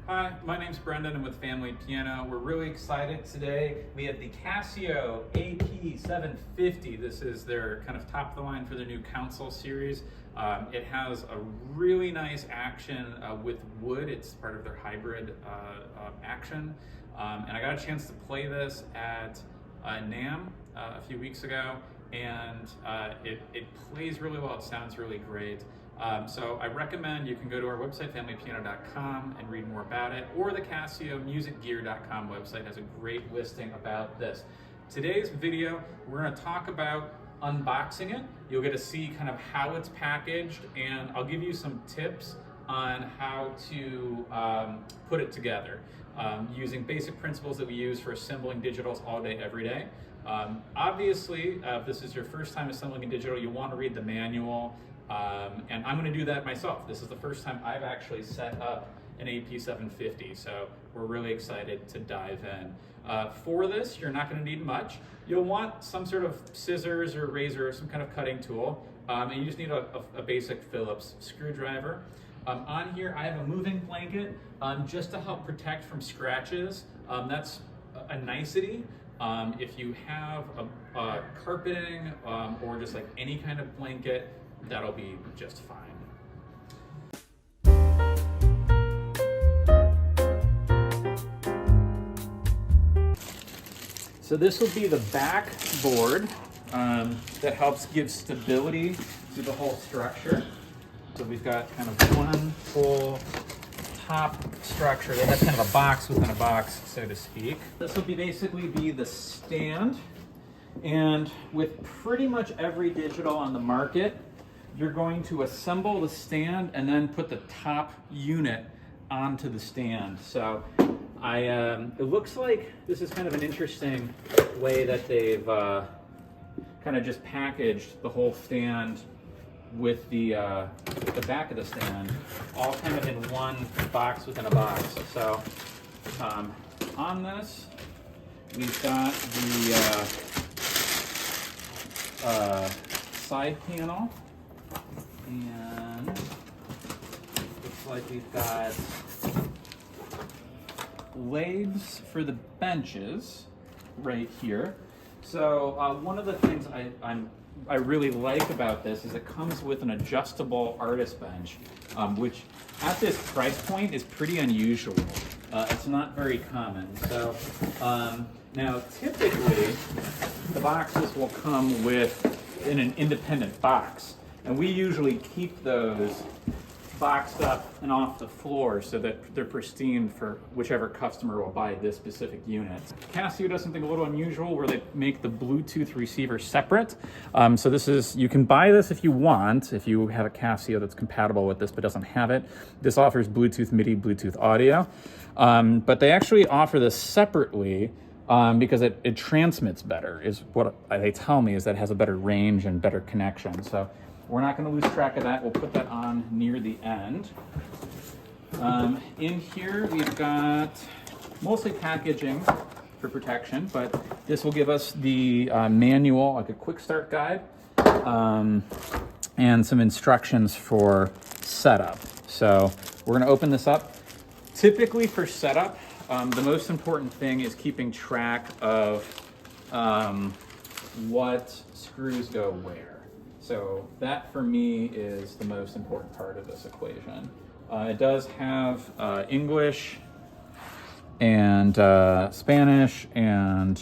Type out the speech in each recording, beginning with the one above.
Hi, my name's Brendan. I'm with Family Piano. We're really excited today. We have the Casio AP-750. This is their kind of top of the line for their new console series. It has a really nice action with wood. It's part of their hybrid action. And I got a chance to play this at NAMM a few weeks ago, and it plays really well. It sounds really great. So I recommend you can go to our website, familypiano.com, and read more about it, or the CasioMusicGear.com website has a great listing about this. Today's video, we're going to talk about unboxing it. You'll get to see kind of how it's packaged, and I'll give you some tips on how to put it together using basic principles that we use for assembling digitals all day, every day. Obviously, if this is your first time assembling a digital, you want to read the manual. And I'm going to do that myself. This is the first time I've actually set up an AP-750, so we're really excited to dive in. For this, you're not going to need much. You'll want some sort of scissors or razor or some kind of cutting tool, and you just need a basic Phillips screwdriver. On here, I have a moving blanket just to help protect from scratches. That's a nicety. If you have a carpeting or just like any kind of blanket, that'll be just fine. So this will be the back board that helps give stability to the whole structure. So we've got kind of one full top structure that has kind of a box within a box, so to speak. This will basically be the stand, and with pretty much every digital on the market, you're going to assemble the stand and then put the top unit onto the stand. So it looks like this is kind of an interesting way that they've kind of just packaged the whole stand with the back of the stand, all kind of in one box within a box. So on this, we've got the side panel. And looks like we've got legs for the benches right here. So one of the things I really like about this is it comes with an adjustable artist bench, which at this price point is pretty unusual. It's not very common. So now typically the boxes will come in an independent box. And we usually keep those boxed up and off the floor so that they're pristine for whichever customer will buy this specific unit. Casio does something a little unusual where they make the Bluetooth receiver separate. So you can buy this if you want, if you have a Casio that's compatible with this but doesn't have it. This offers Bluetooth MIDI, Bluetooth audio. But they actually offer this separately because it transmits better, is what they tell me, is that it has a better range and better connection. So we're not going to lose track of that. We'll put that on near the end. In here, we've got mostly packaging for protection, but this will give us the manual, like a quick start guide, and some instructions for setup. So we're going to open this up. Typically for setup, the most important thing is keeping track of what screws go where. So that for me is the most important part of this equation. It does have English and Spanish and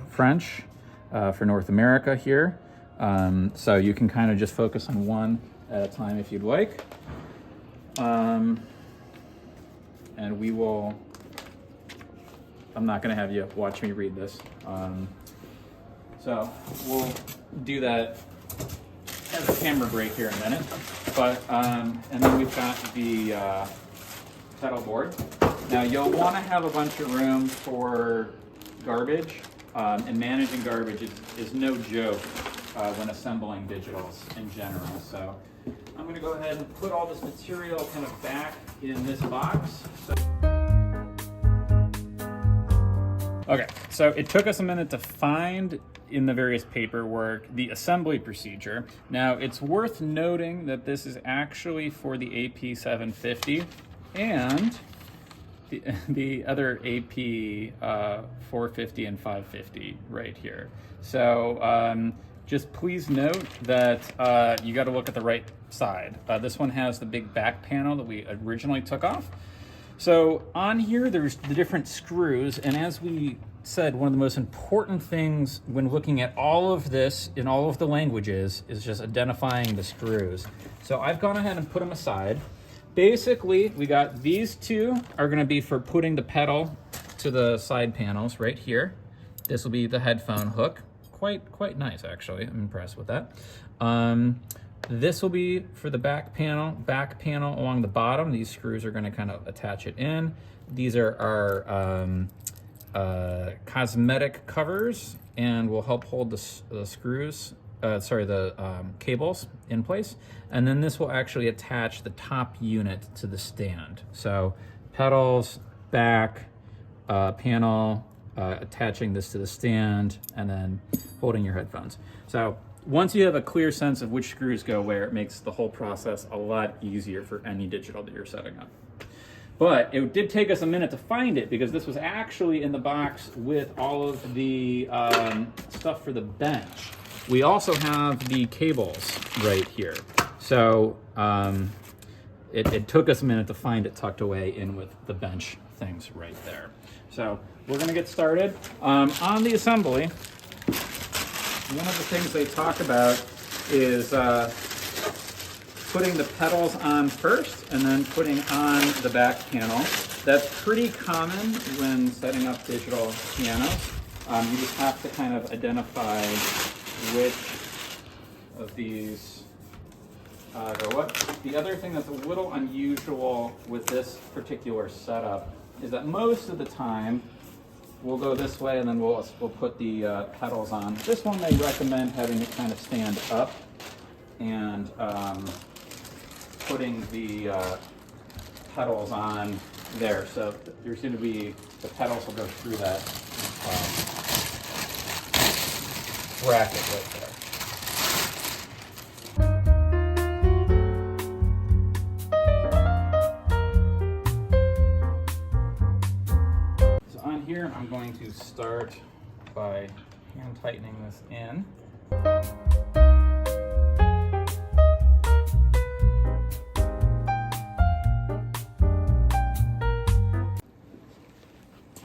French for North America here. So you can kind of just focus on one at a time if you'd like. And we will, I'm not going to have you watch me read this. So we'll do that as a camera break here in a minute. But and then we've got the pedal board. Now you'll want to have a bunch of room for garbage, and managing garbage is no joke when assembling digitals in general. So I'm going to go ahead and put all this material kind of back in this box. Okay, so it took us a minute to find in the various paperwork the assembly procedure. Now, it's worth noting that this is actually for the AP-750, and the other AP 450 and 550 right here. So just please note that you got to look at the right side. This one has the big back panel that we originally took off. So on here, there's the different screws, and as we said, one of the most important things when looking at all of this in all of the languages is just identifying the screws. So I've gone ahead and put them aside. Basically, we got these two are going to be for putting the pedal to the side panels right here. This will be the headphone hook. Quite nice, actually. I'm impressed with that. This will be for the back panel along the bottom. These screws are going to kind of attach it in. These are our cosmetic covers and will help hold the screws, the cables in place. And then this will actually attach the top unit to the stand. So pedals, back, panel, attaching this to the stand, and then holding your headphones. So once you have a clear sense of which screws go where, it makes the whole process a lot easier for any digital that you're setting up. But it did take us a minute to find it because this was actually in the box with all of the stuff for the bench. We also have the cables right here. So it took us a minute to find it tucked away in with the bench things right there. So we're gonna get started. On the assembly, one of the things they talk about is putting the pedals on first and then putting on the back panel. That's pretty common when setting up digital pianos. You just have to kind of identify which of these go what. The other thing that's a little unusual with this particular setup is that most of the time we'll go this way and then we'll put the pedals on. This one they recommend having it kind of stand up and putting the pedals on there. So there's going to be, the pedals will go through that bracket right there. Here, I'm going to start by hand tightening this in.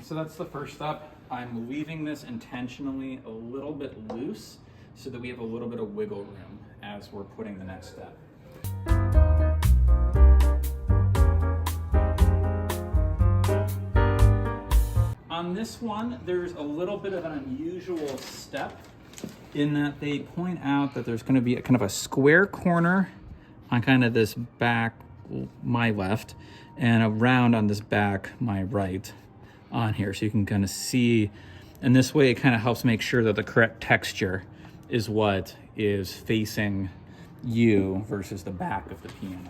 So that's the first step. I'm leaving this intentionally a little bit loose so that we have a little bit of wiggle room as we're putting the next step. On this one, there's a little bit of an unusual step in that they point out that there's going to be a kind of a square corner on kind of this back, my left, and a round on this back, my right, on here. So you can kind of see, and this way it kind of helps make sure that the correct texture is what is facing you versus the back of the piano.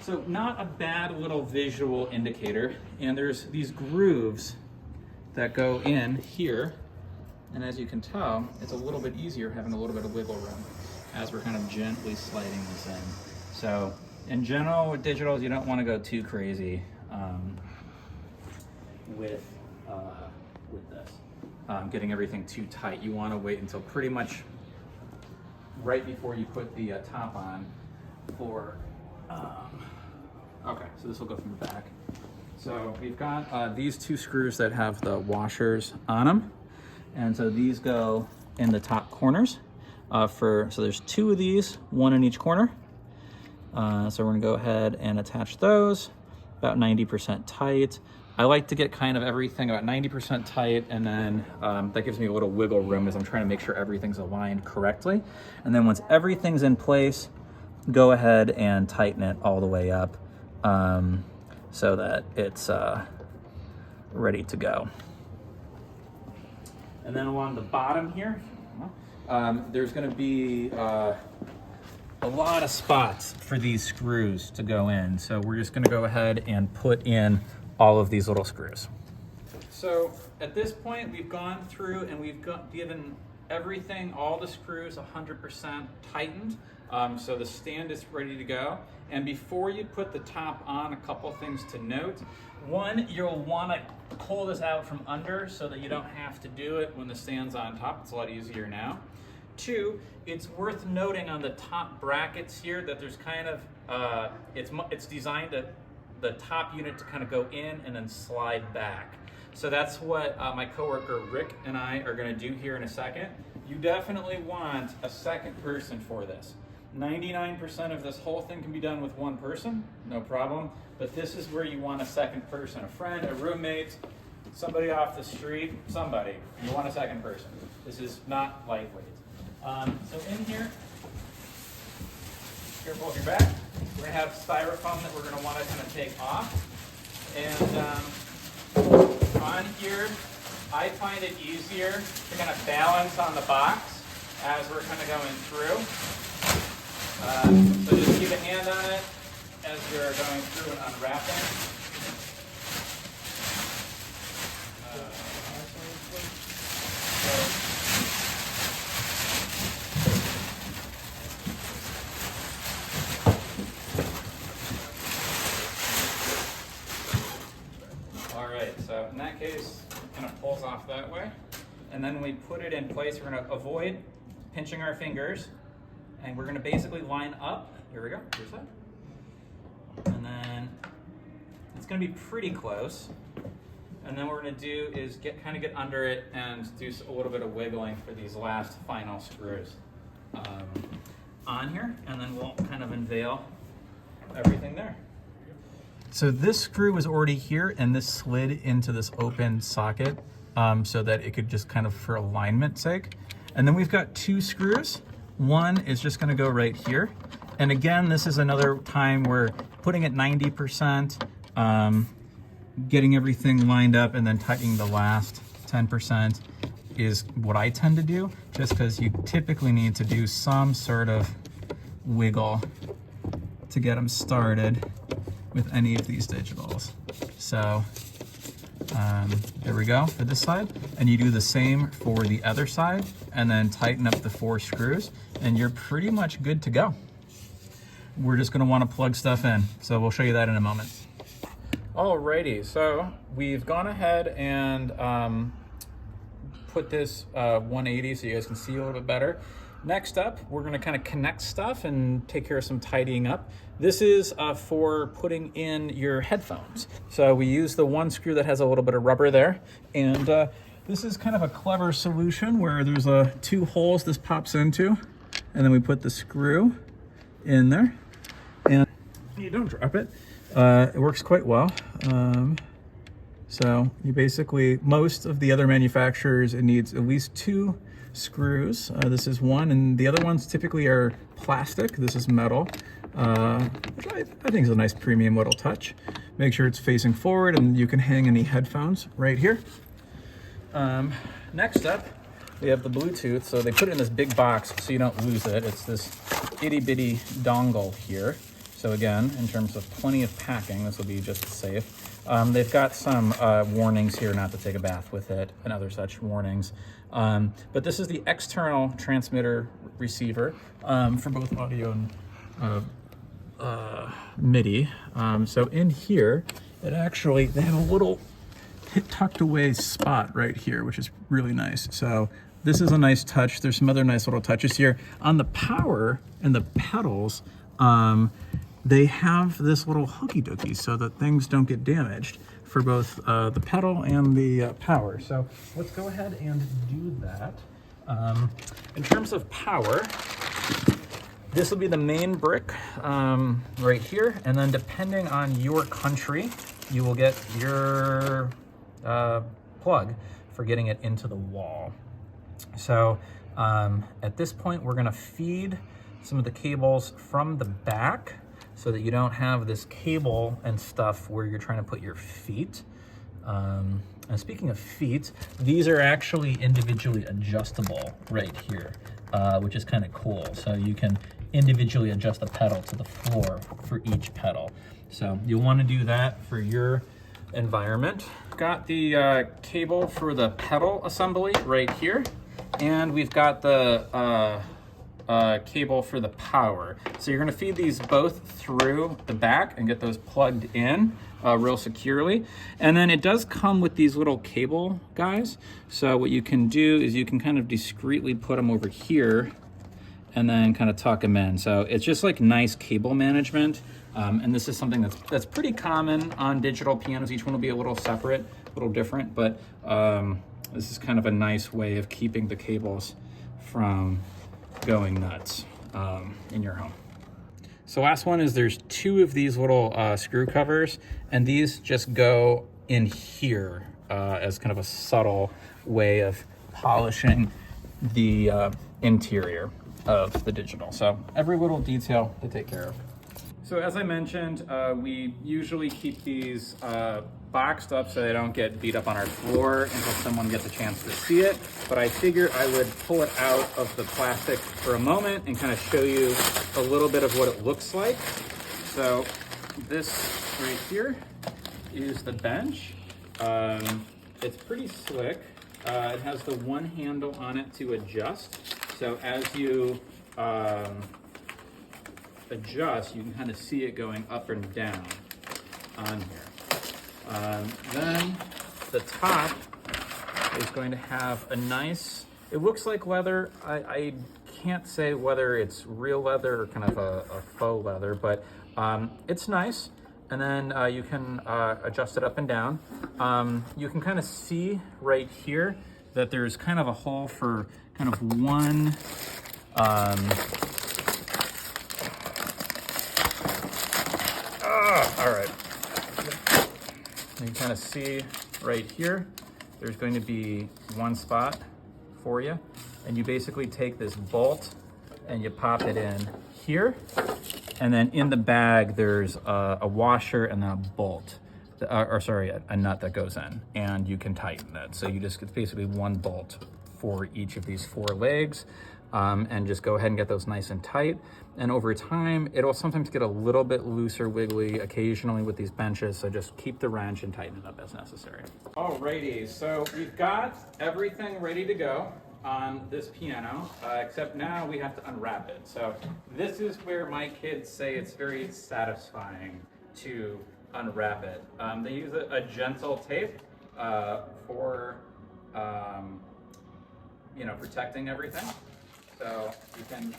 So not a bad little visual indicator. And there's these grooves that go in here. And as you can tell, it's a little bit easier having a little bit of wiggle room as we're kind of gently sliding this in. So in general with digitals, you don't want to go too crazy with this. Getting everything too tight. You want to wait until pretty much right before you put the top on for okay, so this will go from the back. So we've got these two screws that have the washers on them, and so these go in the top corners. So there's two of these, one in each corner. So we're gonna go ahead and attach those about 90% tight. I like to get kind of everything about 90% tight, and then that gives me a little wiggle room as I'm trying to make sure everything's aligned correctly. And then once everything's in place, go ahead and tighten it all the way up so that it's ready to go. And then along the bottom here, there's going to be a lot of spots for these screws to go in. So we're just going to go ahead and put in all of these little screws. So at this point, we've gone through and we've given everything, all the screws 100% tightened. So the stand is ready to go. And before you put the top on, a couple things to note. One, you'll want to pull this out from under so that you don't have to do it when the stand's on top. It's a lot easier now. Two, it's worth noting on the top brackets here that there's kind of, it's designed to, the top unit to kind of go in and then slide back. So that's what my coworker Rick and I are going to do here in a second. You definitely want a second person for this. 99% of this whole thing can be done with one person, no problem. But this is where you want a second person, a friend, a roommate, somebody off the street, somebody. You want a second person. This is not lightweight. So in here, careful with your back. We're going to have styrofoam that we're going to want to kind of take off. And on here, I find it easier to kind of balance on the box as we're kind of going through. So just keep a hand on it as you're going through and unwrapping. All right, so in that case, it kind of pulls off that way. And then when we put it in place, we're going to avoid pinching our fingers. And we're going to basically line up. Here we go. Here's that. And then it's going to be pretty close. And then what we're going to do is kind of get under it and do a little bit of wiggling for these last final screws on here. And then we'll kind of unveil everything there. So this screw was already here, and this slid into this open socket so that it could just kind of for alignment's sake. And then we've got two screws. One is just going to go right here. And again, this is another time where putting it 90%, getting everything lined up, and then tightening the last 10% is what I tend to do, just because you typically need to do some sort of wiggle to get them started with any of these digitals. So there we go for this side. And you do the same for the other side, and then tighten up the 4 screws, and you're pretty much good to go. We're just gonna wanna plug stuff in. So we'll show you that in a moment. Alrighty, so we've gone ahead and put this 180 so you guys can see a little bit better. Next up, we're gonna kind of connect stuff and take care of some tidying up. This is for putting in your headphones. So we use the one screw that has a little bit of rubber there. And this is kind of a clever solution where there's 2 holes this pops into, and then we put the screw in there. And you don't drop it. It works quite well. So you basically, most of the other manufacturers, it needs at least 2 screws. This is one, and the other ones typically are plastic. This is metal, which I think is a nice premium little touch. Make sure it's facing forward, and you can hang any headphones right here. Next up, we have the Bluetooth. So they put it in this big box so you don't lose it. It's this itty bitty dongle here. So again, in terms of plenty of packing, this will be just safe. They've got some warnings here not to take a bath with it and other such warnings. But this is the external transmitter receiver for both audio and MIDI. So in here, they have a little tucked away spot right here, which is really nice. So this is a nice touch. There's some other nice little touches here. On the power and the pedals, they have this little hooky dookie so that things don't get damaged for both the pedal and the power. So let's go ahead and do that. In terms of power, this will be the main brick right here. And then depending on your country, you will get your plug for getting it into the wall. So at this point, we're gonna feed some of the cables from the back so that you don't have this cable and stuff where you're trying to put your feet. And speaking of feet, these are actually individually adjustable right here, which is kind of cool. So you can individually adjust the pedal to the floor for each pedal. So you'll want to do that for your environment. Got the cable for the pedal assembly right here. And we've got the cable for the power. So you're gonna feed these both through the back and get those plugged in real securely. And then it does come with these little cable guys. So what you can do is you can kind of discreetly put them over here and then kind of tuck them in. So it's just like nice cable management. And this is something that's pretty common on digital pianos. Each one will be a little separate, a little different, but this is kind of a nice way of keeping the cables from going nuts in your home. So last one is there's two of these little screw covers, and these just go in here as kind of a subtle way of polishing the interior of the digital. So every little detail to take care of. So as I mentioned, we usually keep these boxed up so they don't get beat up on our floor until someone gets a chance to see it. But I figured I would pull it out of the plastic for a moment and kind of show you a little bit of what it looks like. So this right here is the bench. It's pretty slick. It has the one handle on it to adjust. So as you adjust, you can kind of see it going up and down on here. Then the top is going to have a nice, it looks like leather. I can't say whether it's real leather or kind of a faux leather, but it's nice. And then you can adjust it up and down. You can kind of see right here that there's kind of a hole for kind of one all right. You can kind of see right here, there's going to be one spot for you. And you basically take this bolt and you pop it in here. And then in the bag, there's a washer and then a bolt, a nut that goes in, and you can tighten that. So it's basically one bolt for each of these four legs. And just go ahead and get those nice and tight. And over time, it'll sometimes get a little bit looser, wiggly occasionally with these benches. So just keep the wrench and tighten it up as necessary. Alrighty, so we've got everything ready to go on this piano, except now we have to unwrap it. So this is where my kids say it's very satisfying to unwrap it. They use a gentle tape for protecting everything. So you can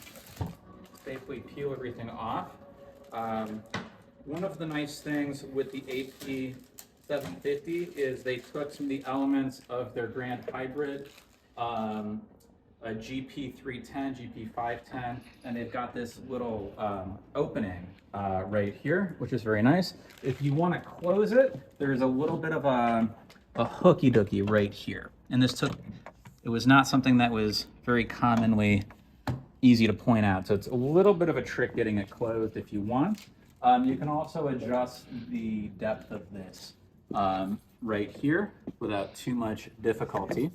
safely peel everything off. One of the nice things with the AP-750 is they took some of the elements of their Grand Hybrid, a GP310, GP510, and they've got this little opening right here, which is very nice. If you want to close it, there's a little bit of a hooky dooky right here. And it was not something that was very commonly easy to point out. So it's a little bit of a trick getting it closed if you want. You can also adjust the depth of this right here without too much difficulty.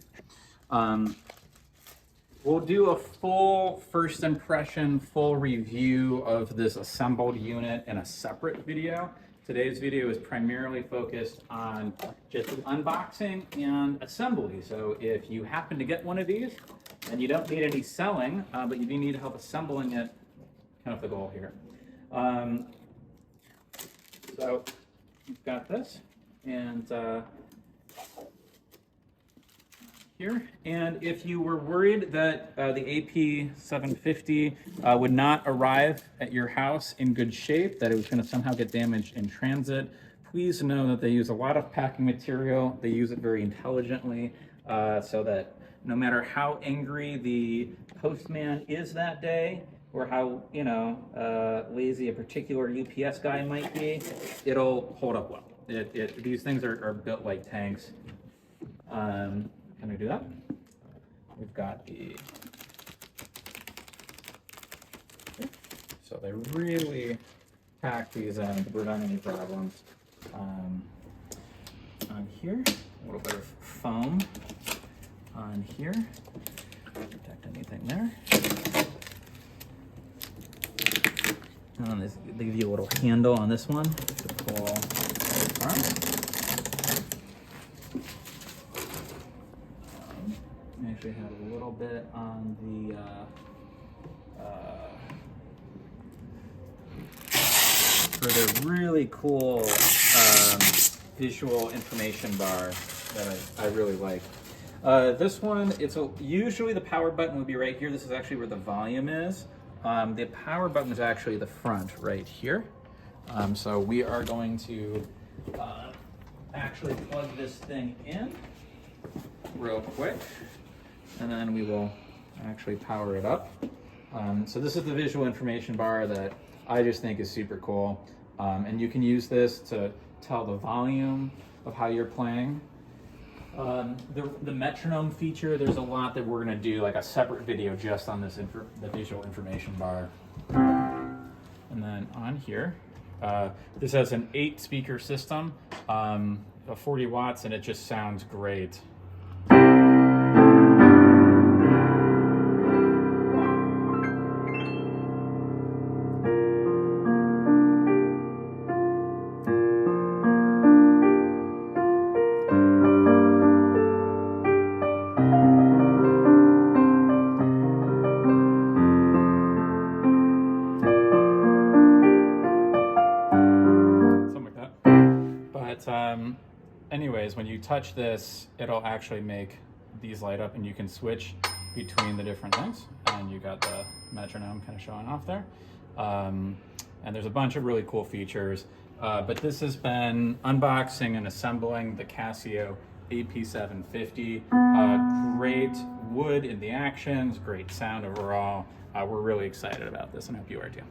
We'll do a full first impression, full review of this assembled unit in a separate video. Today's video is primarily focused on just unboxing and assembly. So if you happen to get one of these and you don't need any selling, but you do need help assembling it, kind of the goal here. So you've got this and here. And if you were worried that the AP-750 would not arrive at your house in good shape, that it was going to somehow get damaged in transit, please know that they use a lot of packing material. They use it very intelligently so that no matter how angry the postman is that day, or how lazy a particular UPS guy might be, it'll hold up well. These things are built like tanks. Can we do that? We've got the, so they really pack these in to prevent any problems. On here, a little bit of foam on here, protect anything there. And they give you a little handle on this one to pull apart. I actually had a little bit on the really cool visual information bar that I really like. This one, usually the power button would be right here. This is actually where the volume is. The power button is actually the front right here. So we are going to actually plug this thing in real quick, and then we will actually power it up. So this is the visual information bar that I just think is super cool. And you can use this to tell the volume of how you're playing. The metronome feature, there's a lot that we're going to do, like a separate video just on this the visual information bar. And then on here, this has an 8 speaker system, 40 watts, and it just sounds great. Anyways, when you touch this, it'll actually make these light up, and you can switch between the different things. And you got the metronome kind of showing off there. And there's a bunch of really cool features. But this has been unboxing and assembling the Casio AP-750. Great wood in the actions, great sound overall. We're really excited about this, and I hope you are too.